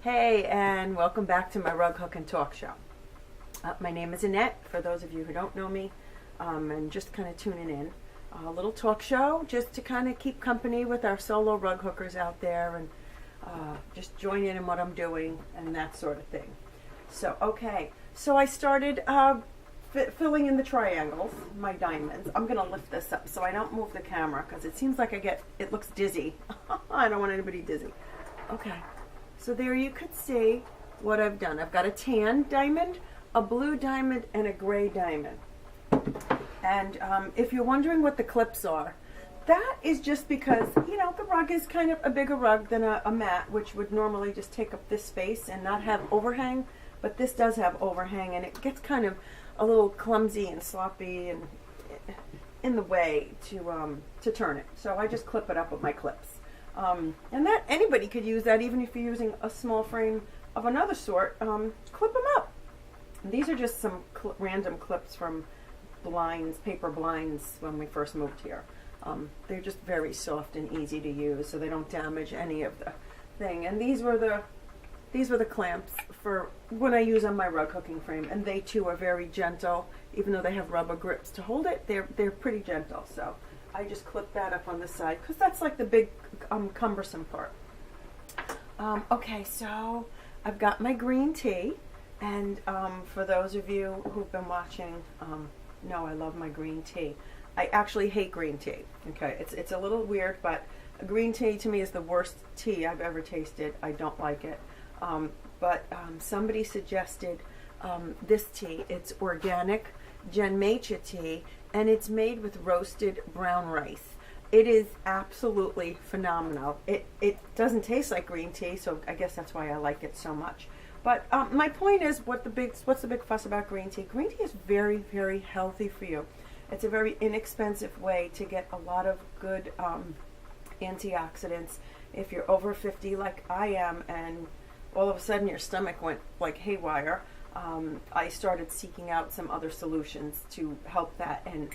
Hey, and welcome back to my Rug Hook and Talk Show. My name is Annette, for those of you who don't know me, and just kind of tuning in. A little talk show just to kind of keep company with our solo rug hookers out there and just join in what I'm doing and that sort of thing. So I started filling in the triangles, my diamonds. I'm going to lift this up so I don't move the camera because it seems like it looks dizzy. I don't want anybody dizzy. Okay. So there you could see what I've done. I've got a tan diamond, a blue diamond, and a gray diamond. And if you're wondering what the clips are, that is just because, the rug is kind of a bigger rug than a mat, which would normally just take up this space and not have overhang. But this does have overhang, and it gets kind of a little clumsy and sloppy and in the way to turn it. So I just clip it up with my clips. And that anybody could use that, even if you're using a small frame of another sort. Clip them up. And these are just some random clips from blinds, paper blinds, when we first moved here. They're just very soft and easy to use, so they don't damage any of the thing. And these were the clamps for when I use on my rug hooking frame, and they too are very gentle. Even though they have rubber grips to hold it, they're pretty gentle. So I just clip that up on the side because that's like the big cumbersome part. Okay, so I've got my green tea, and for those of you who've been watching, know I love my green tea. I actually hate green tea. Okay, it's a little weird, but green tea to me is the worst tea I've ever tasted. I don't like it. But somebody suggested this tea. It's organic Genmaicha tea, and it's made with roasted brown rice. It is absolutely phenomenal. It doesn't taste like green tea, so I guess that's why I like it so much. But my point is, what's the big fuss about green tea? Green tea is very, very healthy for you. It's a very inexpensive way to get a lot of good antioxidants. If you're over 50 like I am, and all of a sudden your stomach went like haywire, I started seeking out some other solutions to help that. And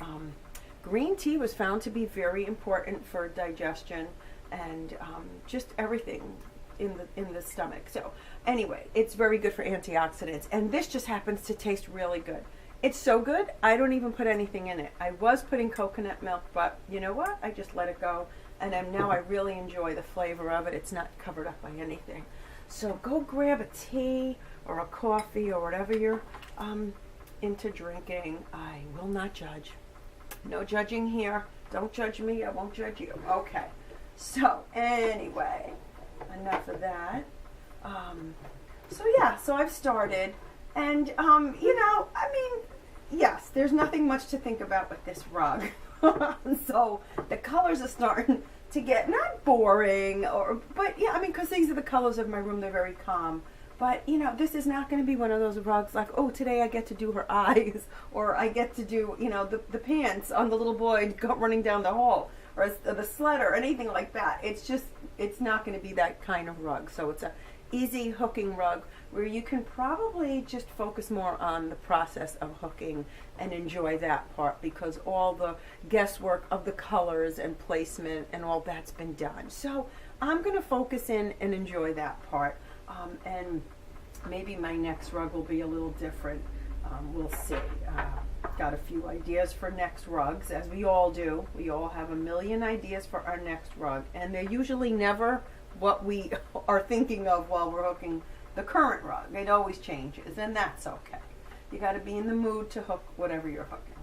green tea was found to be very important for digestion and just everything in the stomach. So anyway, it's very good for antioxidants, and this just happens to taste really good. It's so good, I don't even put anything in it. I was putting coconut milk, but you know what? I just let it go, and now I really enjoy the flavor of it. It's not covered up by anything. So go grab a tea or a coffee or whatever you're into drinking. I will not judge. No judging here. Don't judge me. I won't judge you. Okay. So anyway, enough of that. So I've started, and yes, there's nothing much to think about with this rug. So the colors are starting to get not boring, but because these are the colors of my room. They're very calm. But, this is not going to be one of those rugs like, oh, today I get to do her eyes, or I get to do, the pants on the little boy running down the hall, or the sled, or anything like that. It's not going to be that kind of rug. So it's a easy hooking rug where you can probably just focus more on the process of hooking and enjoy that part, because all the guesswork of the colors and placement and all that's been done. So I'm going to focus in and enjoy that part. And maybe my next rug will be a little different. We'll see. Got a few ideas for next rugs, as we all do. We all have a million ideas for our next rug, and they're usually never what we are thinking of while we're hooking the current rug. It always changes, and that's okay. You got to be in the mood to hook whatever you're hooking.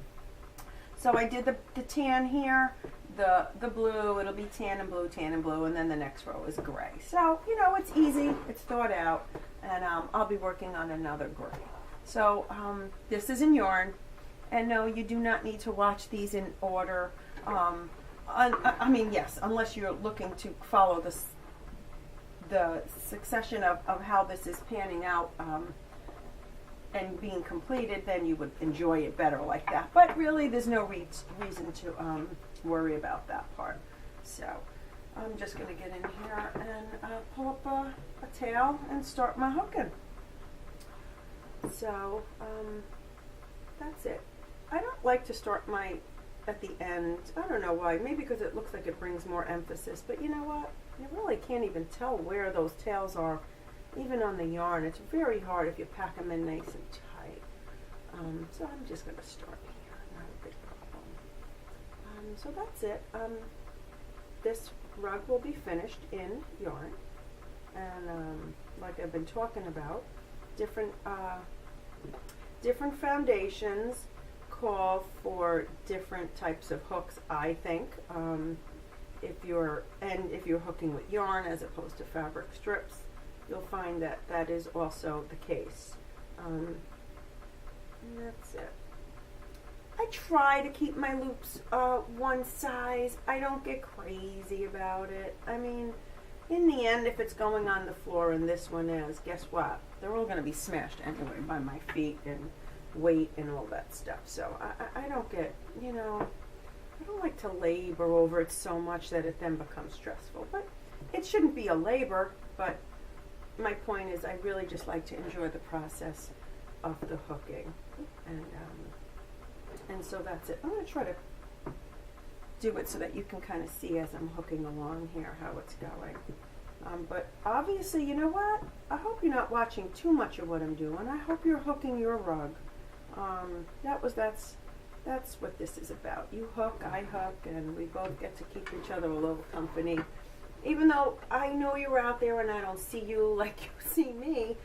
So I did the tan here, the blue. It'll be tan and blue, and then the next row is gray. So, it's easy. It's thought out, and I'll be working on another gray. So this is in yarn, and no, you do not need to watch these in order. Yes, unless you're looking to follow the succession of how this is panning out and being completed, then you would enjoy it better like that. But really, there's no reason to worry about that part. So I'm just going to get in here and pull up a tail and start my hooking. So that's it. I don't like to start my at the end. I don't know why. Maybe because it looks like it brings more emphasis. But you know what? You really can't even tell where those tails are even on the yarn, it's very hard if you pack them in nice and tight. So I'm just going to start here, not a big problem. So that's it. This rug will be finished in yarn, and like I've been talking about, different foundations call for different types of hooks, I think. If you're hooking with yarn as opposed to fabric strips, you'll find that that is also the case. And that's it. I try to keep my loops one size. I don't get crazy about it. I mean, in the end, if it's going on the floor and this one is, guess what? They're all going to be smashed anyway by my feet and weight and all that stuff. So I don't get, I don't like to labor over it so much that it then becomes stressful. But it shouldn't be a labor, but my point is I really just like to enjoy the process of the hooking. And so that's it. I'm going to try to do it so that you can kind of see as I'm hooking along here how it's going. But obviously, you know what? I hope you're not watching too much of what I'm doing. I hope you're hooking your rug. That's what this is about. You hook, I hook, and we both get to keep each other a little company. Even though I know you're out there and I don't see you like you see me,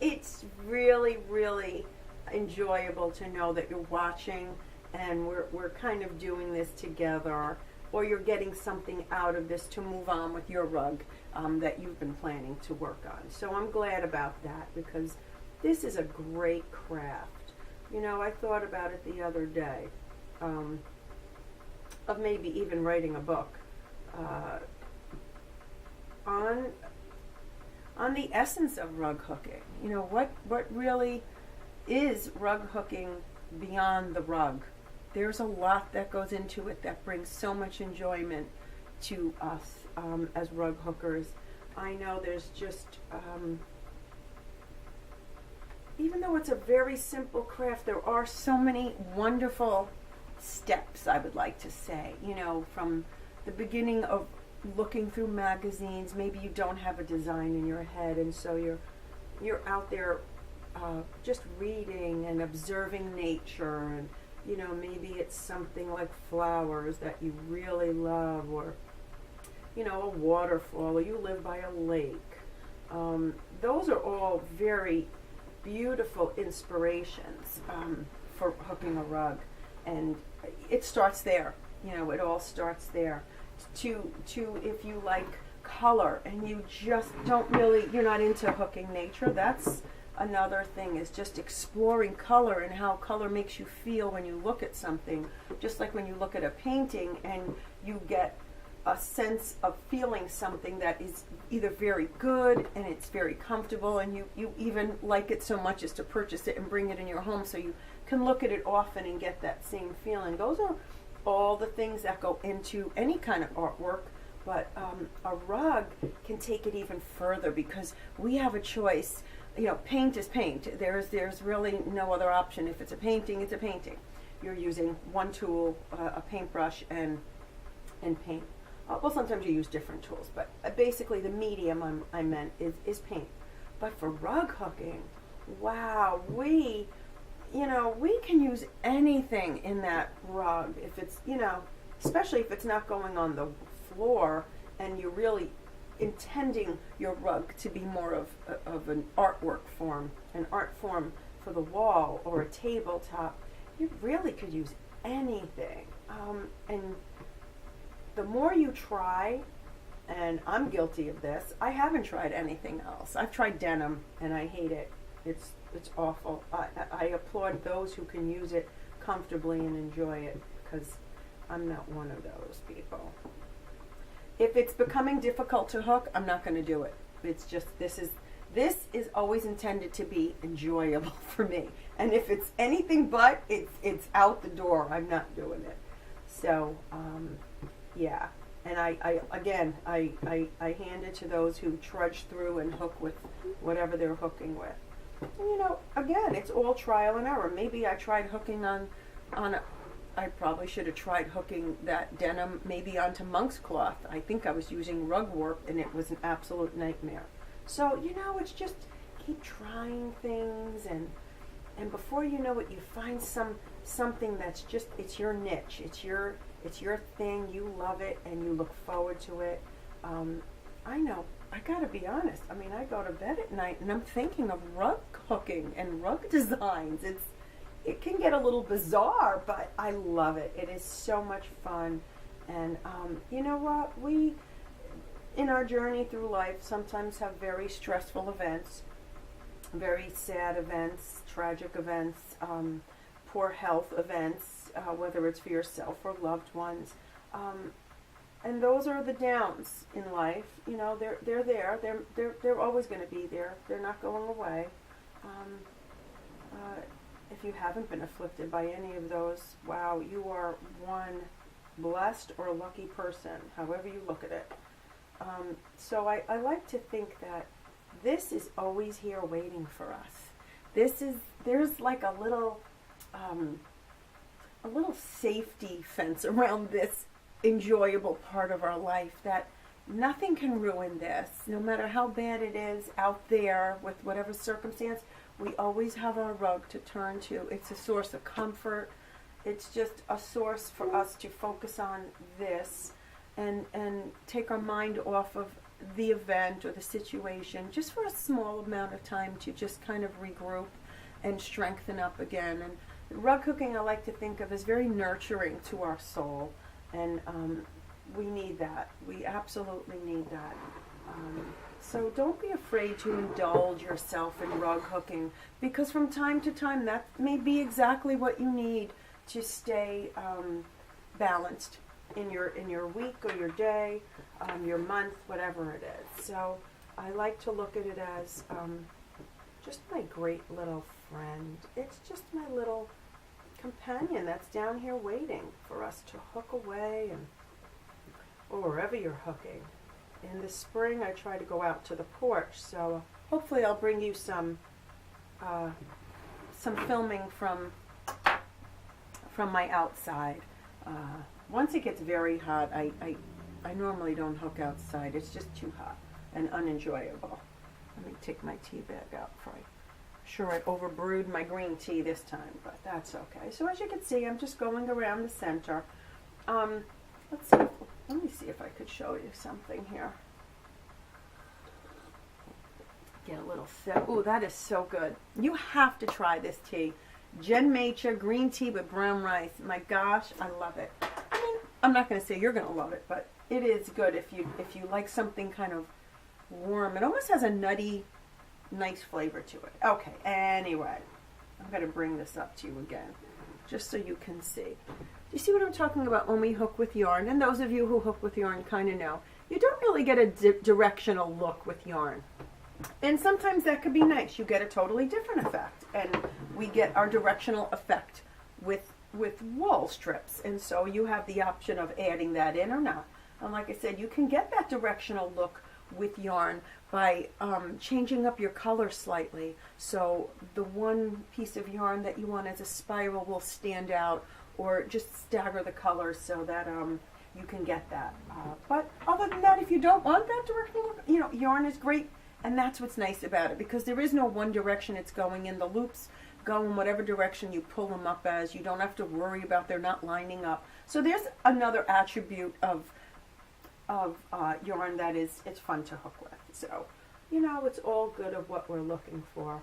it's really, really enjoyable to know that you're watching and we're kind of doing this together, or you're getting something out of this to move on with your rug that you've been planning to work on. So I'm glad about that, because this is a great craft. I thought about it the other day, of maybe even writing a book on the essence of rug hooking. What really is rug hooking beyond the rug. There's a lot that goes into it that brings so much enjoyment to us as rug hookers. I know there's just, even though it's a very simple craft, there are so many wonderful steps, I would like to say, from the beginning of looking through magazines. Maybe you don't have a design in your head, and so you're out there just reading and observing nature, and maybe it's something like flowers that you really love, or a waterfall, or you live by a lake. Those are all very beautiful inspirations for hooking a rug, and it starts there. It all starts there. To if you like color and you just you're not into hooking nature, that's another thing, is just exploring color and how color makes you feel when you look at something. Just like when you look at a painting and you get a sense of feeling something that is either very good and it's very comfortable, and you even like it so much as to purchase it and bring it in your home so you can look at it often and get that same feeling. Those are all the things that go into any kind of artwork. But a rug can take it even further, because we have a choice. Paint is paint. There's really no other option. If it's a painting, it's a painting. You're using one tool, a paintbrush, and paint. Well, sometimes you use different tools, but basically the medium I meant is paint. But for rug hooking, wow, we can use anything in that rug. If it's, especially if it's not going on the floor and you're really intending your rug to be more of an artwork form, an art form for the wall or a tabletop, you really could use anything. And the more you try, and I'm guilty of this, I haven't tried anything else. I've tried denim and I hate it. It's awful. I applaud those who can use it comfortably and enjoy it, because I'm not one of those people. If it's becoming difficult to hook, I'm not going to do it. It's just, this is always intended to be enjoyable for me. And if it's anything but, it's out the door. I'm not doing it. So, yeah. And I hand it to those who trudge through and hook with whatever they're hooking with. And, again, it's all trial and error. Maybe I tried hooking I probably should have tried hooking that denim maybe onto monk's cloth. I think I was using rug warp, and it was an absolute nightmare. So, it's just keep trying things, and before you know it, you find something that's just, it's your niche, it's your thing, you love it, and you look forward to it. I know, I gotta be honest, I go to bed at night and I'm thinking of rug hooking and rug designs. It can get a little bizarre, but I love it. It is so much fun. And you know what? We, in our journey through life, sometimes have very stressful events, very sad events, tragic events, poor health events, whether it's for yourself or loved ones. And those are the downs in life. They're there. They're always going to be there. They're not going away. If you haven't been afflicted by any of those, wow, you are one blessed or lucky person, however you look at it. So I like to think that this is always here waiting for us. There's like a little safety fence around this enjoyable part of our life, that nothing can ruin this. No matter how bad it is out there with whatever circumstance, we always have our rug to turn to. It's a source of comfort. It's just a source for us to focus on this and take our mind off of the event or the situation, just for a small amount of time, to just kind of regroup and strengthen up again. And rug hooking, I like to think of as very nurturing to our soul. And we need that. We absolutely need that. So don't be afraid to indulge yourself in rug hooking, because from time to time that may be exactly what you need to stay balanced in your week or your day, your month, whatever it is. So I like to look at it as just my great little friend. It's just my little companion that's down here waiting for us to hook away, or wherever you're hooking. In the spring, I try to go out to the porch, so hopefully I'll bring you some filming from my outside. Once it gets very hot, I normally don't hook outside. It's just too hot and unenjoyable. Let me take my tea bag out before sure I overbrewed my green tea this time, but that's okay. So as you can see, I'm just going around the center. Let me see if I could show you something here. Get a little sip. Ooh, that is so good. You have to try this tea. Genmaicha green tea with brown rice. My gosh, I love it. I'm not going to say you're going to love it, but it is good if you like something kind of warm. It almost has a nutty, nice flavor to it. Okay, anyway, I'm going to bring this up to you again, just so you can see. Do you see what I'm talking about when we hook with yarn? And those of you who hook with yarn kind of know. You don't really get a directional look with yarn. And sometimes that could be nice. You get a totally different effect. And we get our directional effect with wool strips. And so you have the option of adding that in or not. And like I said, you can get that directional look with yarn by changing up your color slightly. So the one piece of yarn that you want as a spiral will stand out, or just stagger the colors so that you can get that. But other than that, if you don't want that directional, yarn is great, and that's what's nice about it, because there is no one direction it's going in. The loops go in whatever direction you pull them up as. You don't have to worry about they're not lining up. So there's another attribute of yarn that it's fun to hook with. So, it's all good of what we're looking for.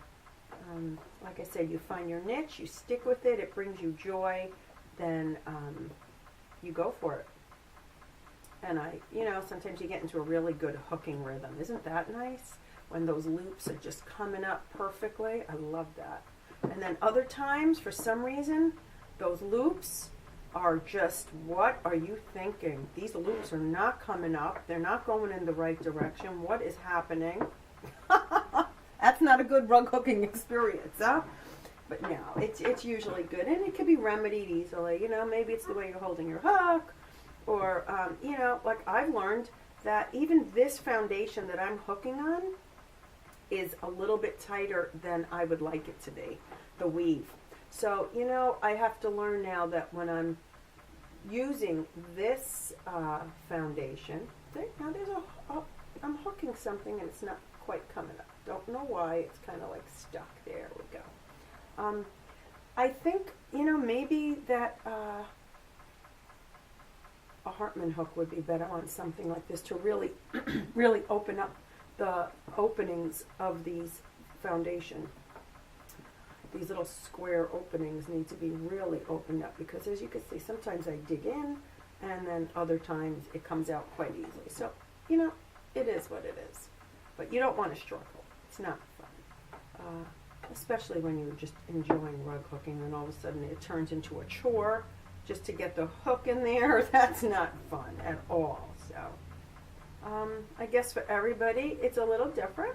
Like I said, you find your niche, you stick with it, it brings you joy, then you go for it. And sometimes you get into a really good hooking rhythm. Isn't that nice? When those loops are just coming up perfectly. I love that. And then other times, for some reason, those loops are just, what are you thinking? These loops are not coming up. They're not going in the right direction. What is happening? That's not a good rug hooking experience, huh? But no, it's usually good, and it can be remedied easily. Maybe it's the way you're holding your hook, or like I've learned that even this foundation that I'm hooking on is a little bit tighter than I would like it to be, the weave. So, I have to learn now that when I'm using this foundation, now there's I'm hooking something and it's not quite coming up. Don't know why. It's kind of like stuck. There we go. I think, maybe that a Hartman hook would be better on something like this to really, really open up the openings of these foundation. These little square openings need to be really opened up because, as you can see, sometimes I dig in and then other times it comes out quite easily. So, it is what it is. But you don't want to struggle. It's not fun. Especially when you're just enjoying rug hooking and all of a sudden it turns into a chore just to get the hook in there. That's not fun at all. So, I guess for everybody it's a little different.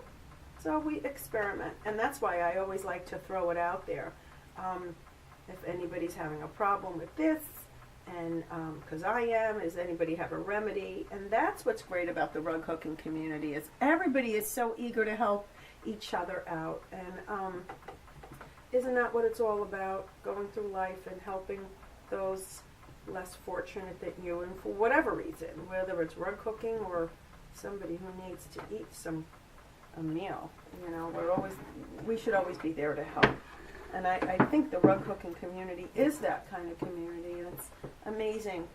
So we experiment, and that's why I always like to throw it out there. If anybody's having a problem with this, and because I am, does anybody have a remedy? And that's what's great about the rug hooking community is everybody is so eager to help each other out, and isn't that what it's all about? Going through life and helping those less fortunate than you, and for whatever reason, whether it's rug hooking or somebody who needs to eat a meal, we should always be there to help. And I think the rug hooking community is that kind of community, and it's amazing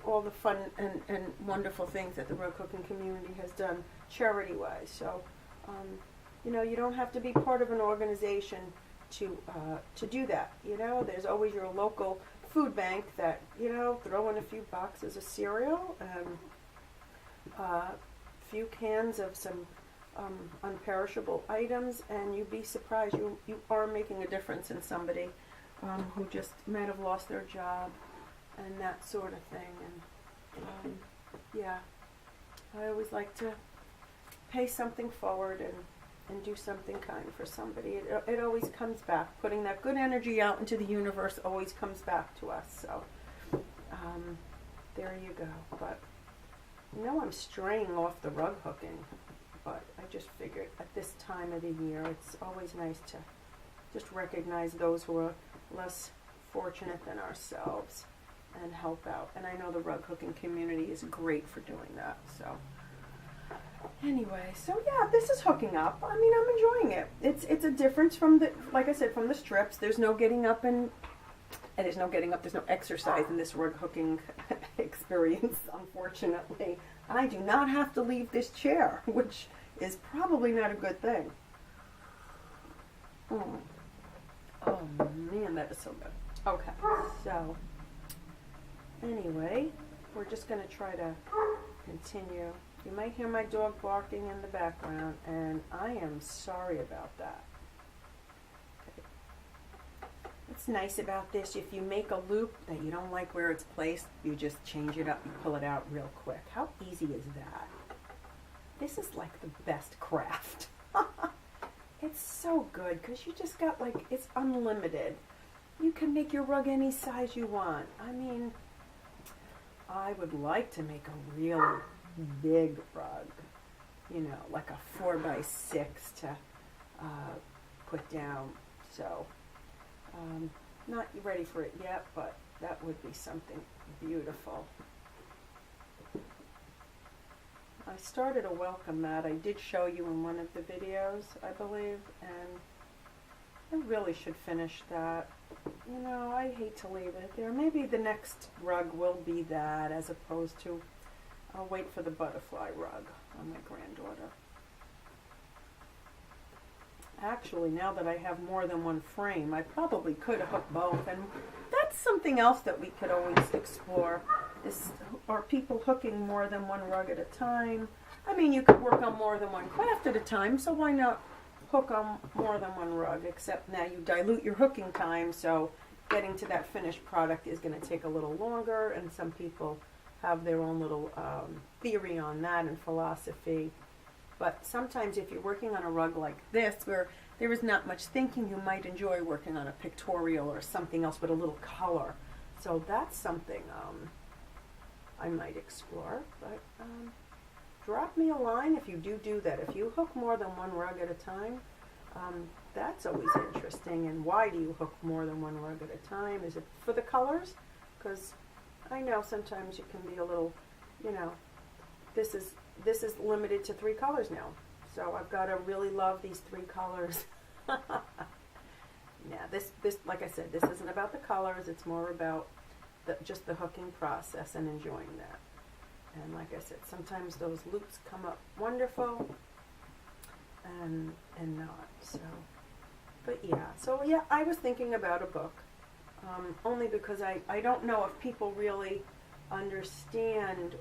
all the fun and wonderful things that the rug hooking community has done charity-wise. So, you don't have to be part of an organization to do that. There's always your local food bank that, throw in a few boxes of cereal and few cans of some unperishable items, and you'd be surprised. You are making a difference in somebody who just might have lost their job and that sort of thing. And yeah, I always like to pay something forward and do something kind for somebody. It always comes back. Putting that good energy out into the universe always comes back to us. So there you go. But I'm straying off the rug hooking, but I just figured at this time of the year, it's always nice to just recognize those who are less fortunate than ourselves and help out. And I know the rug hooking community is great for doing that. So anyway, yeah, this is hooking up. I mean, I'm enjoying it. It's a difference from like I said, from the strips. There's no getting up and there's no exercise in this rug hooking experience, unfortunately. I do not have to leave this chair, which is probably not a good thing. Oh man, that is so good. Okay, so anyway, we're just going to try to continue. You might hear my dog barking in the background, and I am sorry about that. What's nice about this, if you make a loop that you don't like where it's placed, you just change it up and pull it out real quick. How easy is that? This is like the best craft. It's so good because you just got it's unlimited. You can make your rug any size you want. I mean, I would like to make a really big rug, like a 4x6 to put down. So, not ready for it yet, but that would be something beautiful. I started a welcome mat. I did show you in one of the videos, I believe, and I really should finish that. I hate to leave it there. Maybe the next rug will be that, as opposed to, I'll wait for the butterfly rug on my granddaughter. Actually, now that I have more than one frame, I probably could hook both, and that's something else that we could always explore. Are people hooking more than one rug at a time? I mean, you could work on more than one craft at a time, so why not hook on more than one rug? Except now you dilute your hooking time, so getting to that finished product is going to take a little longer, and some people have their own little theory on that and philosophy. But sometimes if you're working on a rug like this, where there is not much thinking, you might enjoy working on a pictorial or something else with a little color. So that's something I might explore. But drop me a line if you do that. If you hook more than one rug at a time, that's always interesting. And why do you hook more than one rug at a time? Is it for the colors? Because I know sometimes you can be a little, this is this is limited to 3 colors now. So I've got to really love these 3 colors. Yeah, this, like I said, this isn't about the colors. It's more about just the hooking process and enjoying that. And like I said, sometimes those loops come up wonderful and not. So, but yeah, I was thinking about a book, only because I don't know if people really understand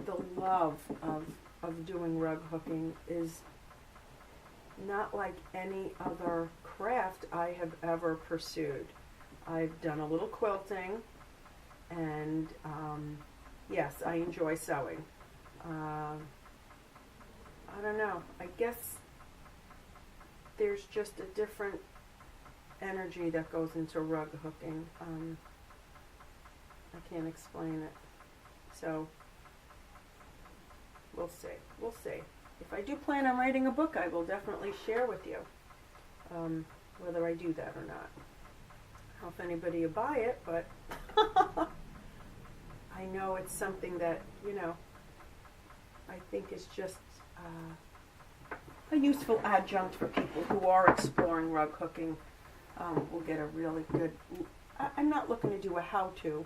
the love of doing rug hooking is not like any other craft I have ever pursued. I've done a little quilting, and yes, I enjoy sewing. I don't know, I guess there's just a different energy that goes into rug hooking. I can't explain it. So, we'll see. If I do plan on writing a book, I will definitely share with you whether I do that or not. I don't know if anybody will buy it, but I know it's something that, I think is just a useful adjunct for people who are exploring rug hooking. We'll get a really good... I'm not looking to do a how-to.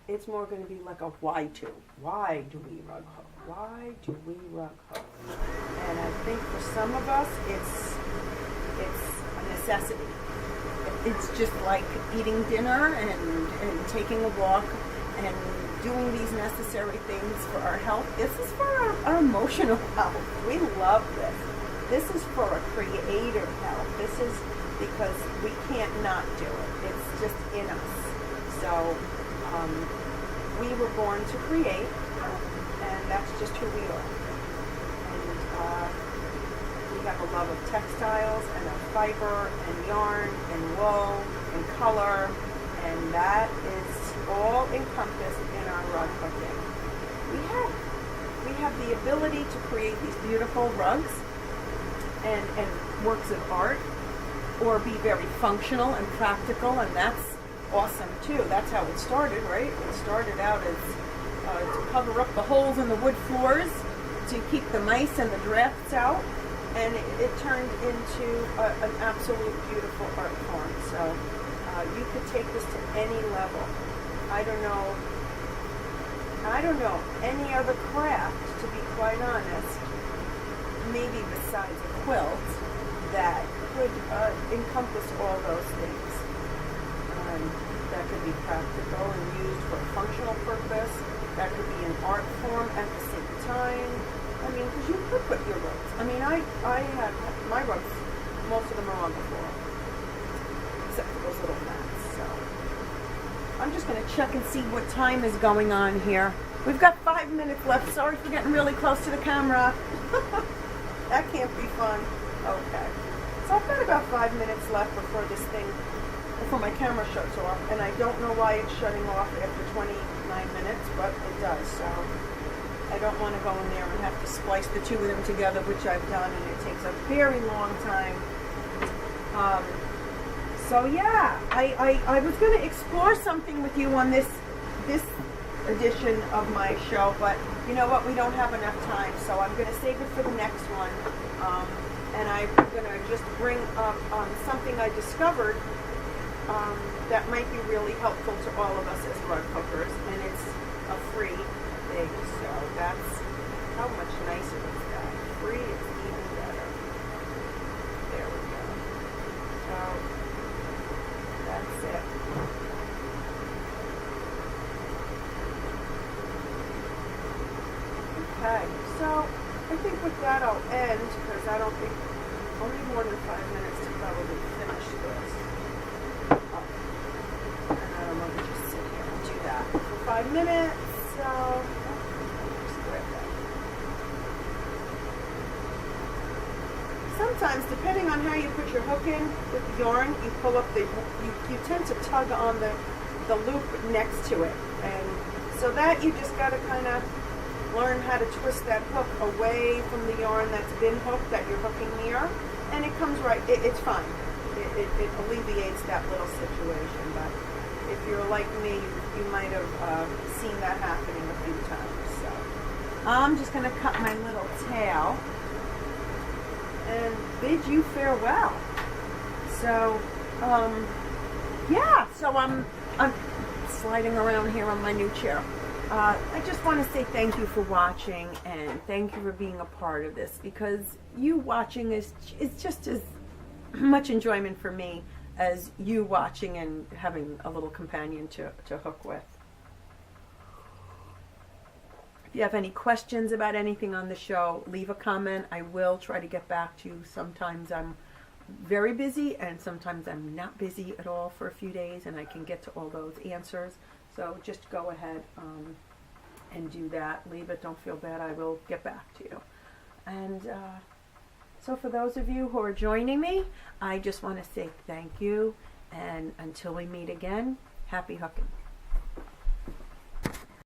It's more going to be like a why-to. Why do we rug hook? Why do we rug hook? And I think for some of us, it's a necessity. It's just like eating dinner and taking a walk and doing these necessary things for our health. This is for our emotional health. We love this. This is for a creative health. This is because we can't not do it. It's just in us. So we were born to create, and that's just who we are. And we have a love of textiles and of fiber and yarn and wool and color, and that is all encompassed in our rug hooking. We have the ability to create these beautiful rugs and works of art, or be very functional and practical, and that's awesome too. That's how it started, right? It started out as to cover up the holes in the wood floors to keep the mice and the drafts out, and it turned into an absolute beautiful art form. So you could take this to any level. I don't know any other craft, to be quite honest, maybe besides a quilt, that could encompass all those things. That could be practical and used for a functional purpose. That could be an art form at the same time. I mean, because you could put your rugs. I mean, I have my rugs, most of them are on the floor, except for those little mats. So I'm just going to check and see what time is going on here. We've got 5 minutes left. Sorry for getting really close to the camera. That can't be fun. Okay. So I've got about 5 minutes left before my camera shuts off, and I don't know why it's shutting off after 29 minutes, but it does. So I don't want to go in there and have to splice the two of them together, which I've done, and it takes a very long time. So yeah, I was going to explore something with you on this edition of my show, but you know what? We don't have enough time, so I'm going to save it for the next one. And I'm going to just bring up something I discovered that might be really helpful to all of us as rug hookers, and it's a free thing. So that's how much nicer is that. Free is even better. There we go. So that's it. Okay, so I think with that I'll end, because I don't think only more than 5 minutes to probably finish this. And I don't want to just sit here and do that for 5 minutes. So just grab that. Sometimes, depending on how you put your hook in with the yarn, you pull up you tend to tug on the loop next to it, and so that you just got to kind of learn how to twist that hook away from the yarn that's been hooked that you're hooking near, and it comes right. It's fine. It alleviates that little situation. But if you're like me, you might have seen that happening a few times. So I'm just going to cut my little tail and bid you farewell. So, yeah, so I'm sliding around here on my new chair. I just want to say thank you for watching, and thank you for being a part of this, because you watching is just as much enjoyment for me as you watching and having a little companion to hook with. If you have any questions about anything on the show, leave a comment. I will try to get back to you. Sometimes I'm very busy and sometimes I'm not busy at all for a few days, and I can get to all those answers. So just go ahead and do that. Leave it. Don't feel bad. I will get back to you. And so for those of you who are joining me, I just want to say thank you. And until we meet again, happy hooking.